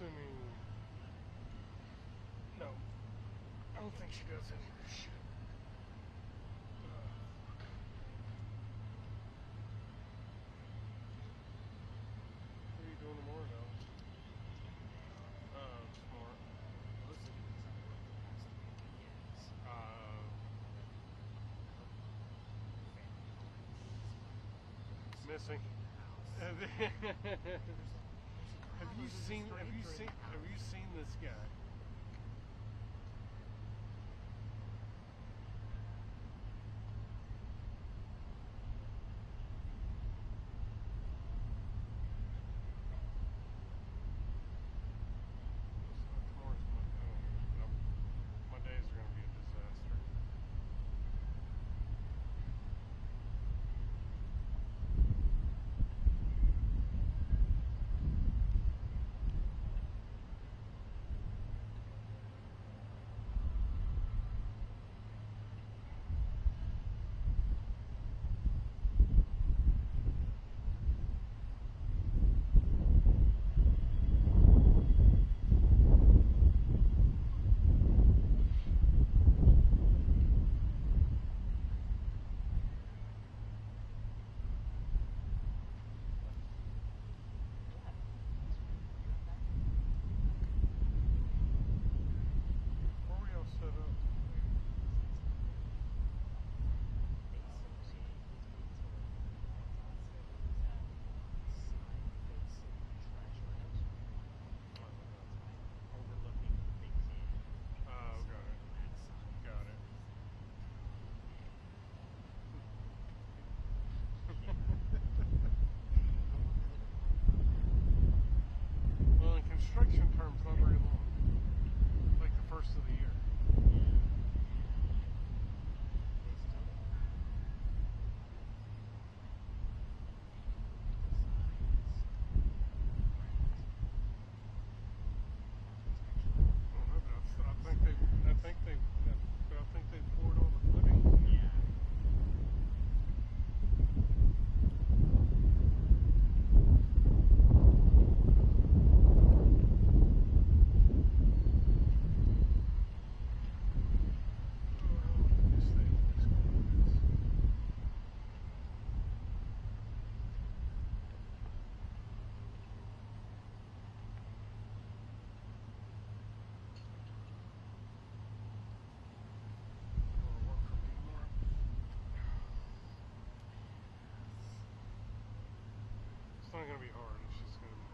any. No, I don't think she does any of this shit. What are you doing tomorrow, though? Smart. Missing. Have you seen this guy? My days are gonna be a disaster. Well, in construction terms, not very long. Like the first of the year. I think they poured all the footing. Yeah. It's not going to be hard. It's just going to be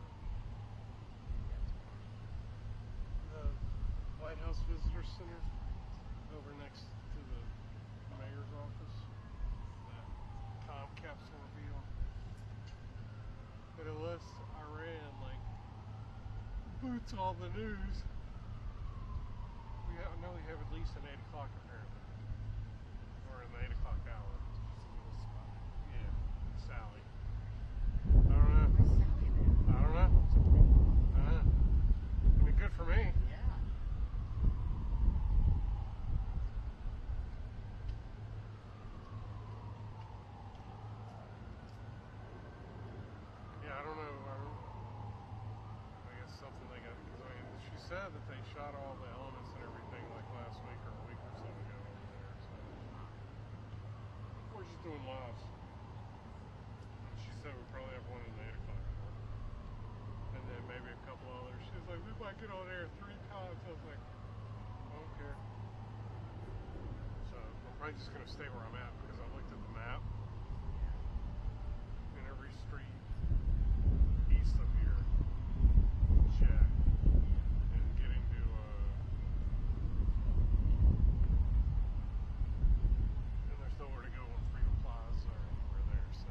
the White House Visitor Center over next to the mayor's office. That time capsule reveal. But unless Iran boots all the news, we have at least an 8 o'clock apparently, or in the 8 o'clock hour. Yeah, Sally. I don't know. I mean, good for me. Yeah. Yeah, I don't know. I guess something they got. She said that they shot all the elements and everything like last week or a week or so ago over there. So we're just doing lives. She said we probably have one in the 8 o'clock hour. And then maybe a couple others. She was like, we might get on air 3 times. I was like, I don't care. So I'm probably just going to stay where I'm at because I looked at the map. And every street east of here, check. And getting to, and there's nowhere to go on Freedom Plaza or anywhere there. So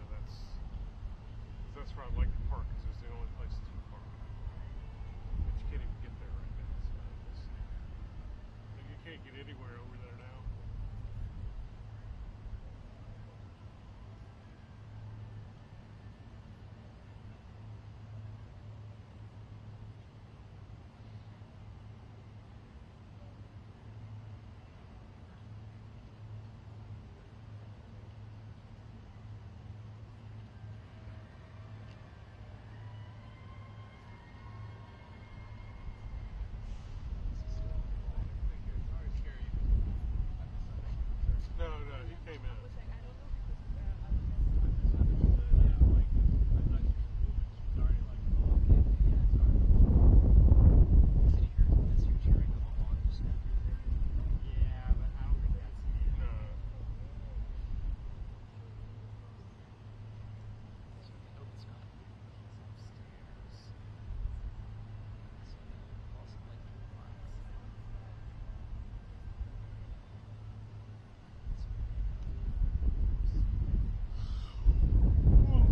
that's where I'd like to park because it's the only place to park. But you can't even get there right now. So you can't get anywhere over there now. 20 minutes. No.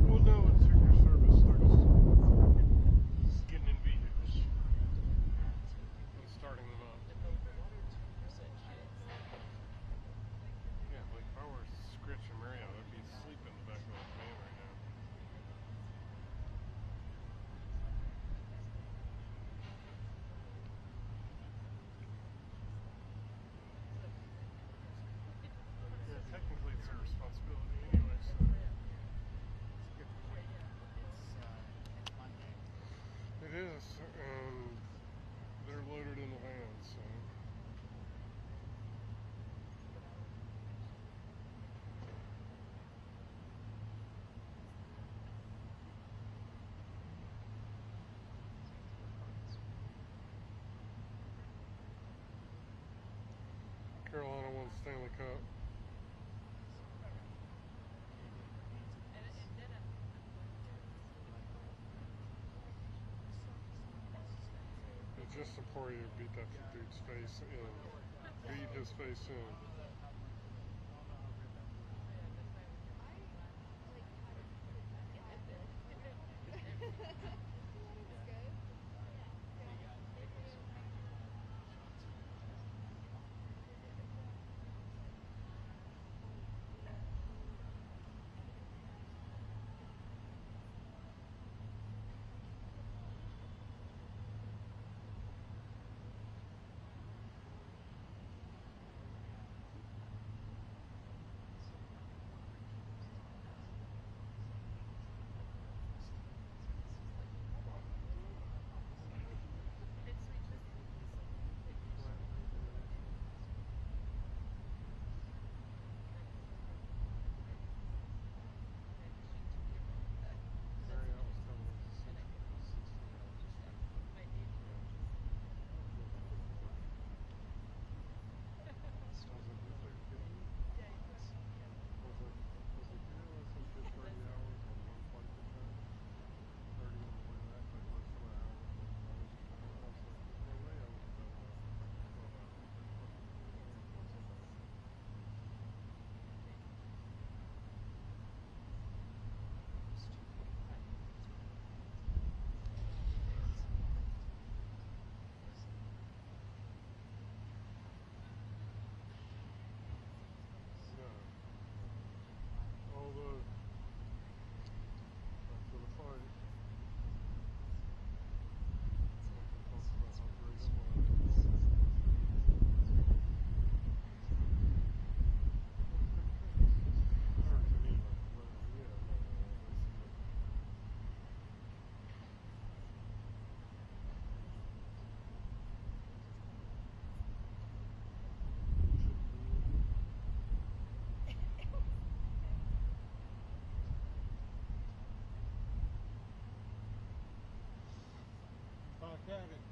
Well, no, it's Secret Service starts getting in vehicles and starting them up. Yeah, like if I were Scritch and Mario, I'd be asleep in the back of that van right now. Yeah, technically it's their responsibility anyway, so. It is, and they're loaded in the van, so. Carolina won Stanley Cup. Just Emporio beat that dude's face in. Beat his face in. Although, after the fight, talks about how great it was. Or Geneva, but yeah, got it.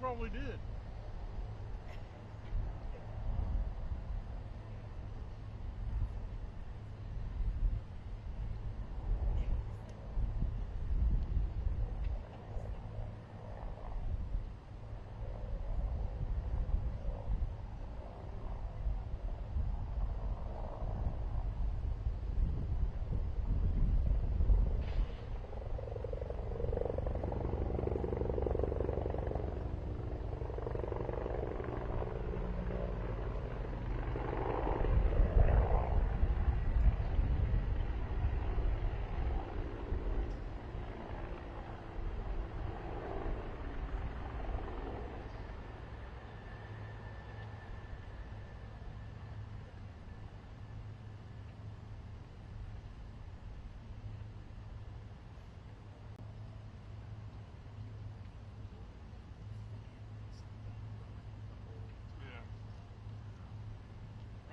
probably did.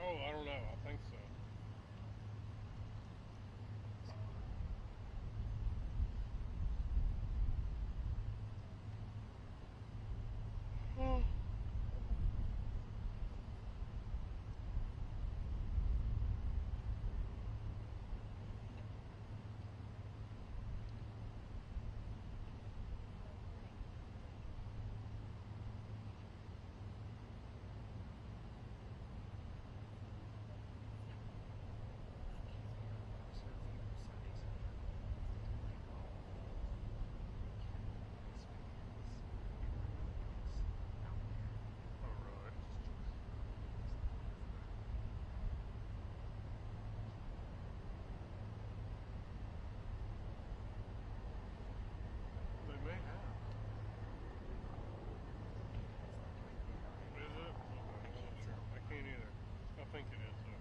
Oh, I don't know. I think so. They may have. Is it? I can't either. I think it is, though.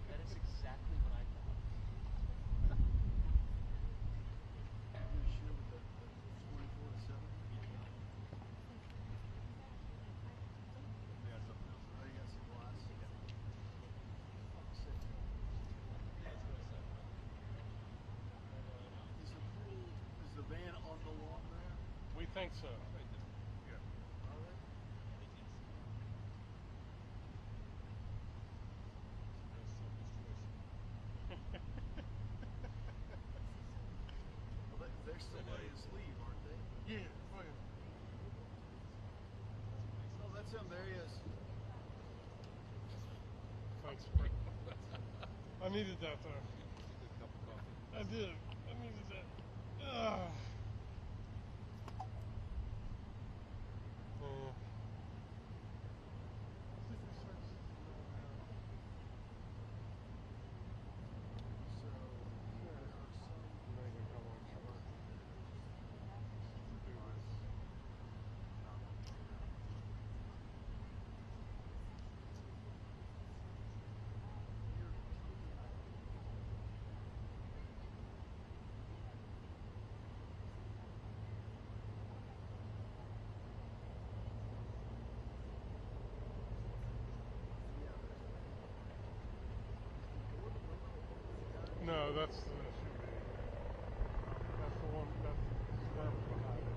That is exactly what I thought. You sure with the 24 to 7? think so. Yeah. Are they? Well, they're still letting us leave, aren't they? Yeah. Oh, yeah. Oh, that's him. There he is. Thanks, Frank. I needed that though. I did. I needed that. Ugh. So, there are some. Amazing how long she worked to do this. No, that's the should be. That's the one. That's that was behind it.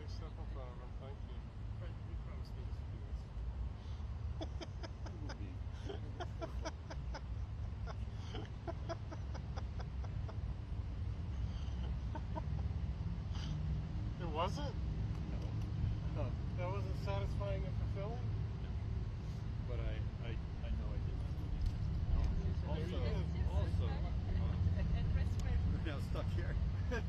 Please step in front of him. Thank you. We promised me this It wasn't? No. That wasn't satisfying and fulfilling? But I know I did. There you Also, go. we're now stuck here. Alright,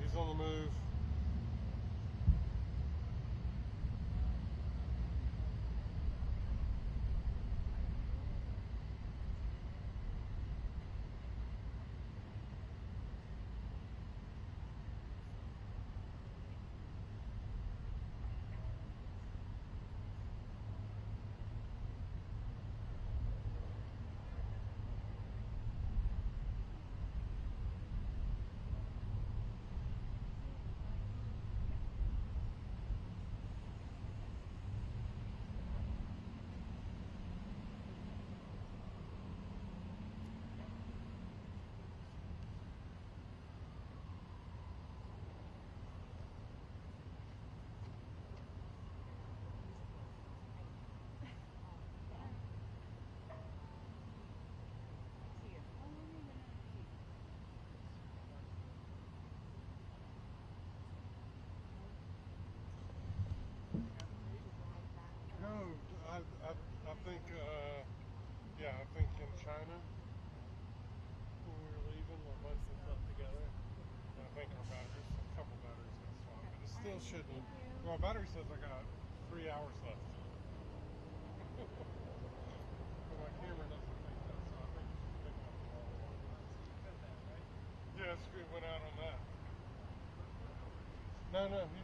he's on the move. No, I think, yeah, I think in China, when we were leaving, a bunch of us left together. And I think our batteries, a couple batteries got swapped, but it still shouldn't. Well, my battery says I got 3 hours left. But my camera doesn't think that, so I think it's picking up the wrong one. Yeah, it went out on that. No, he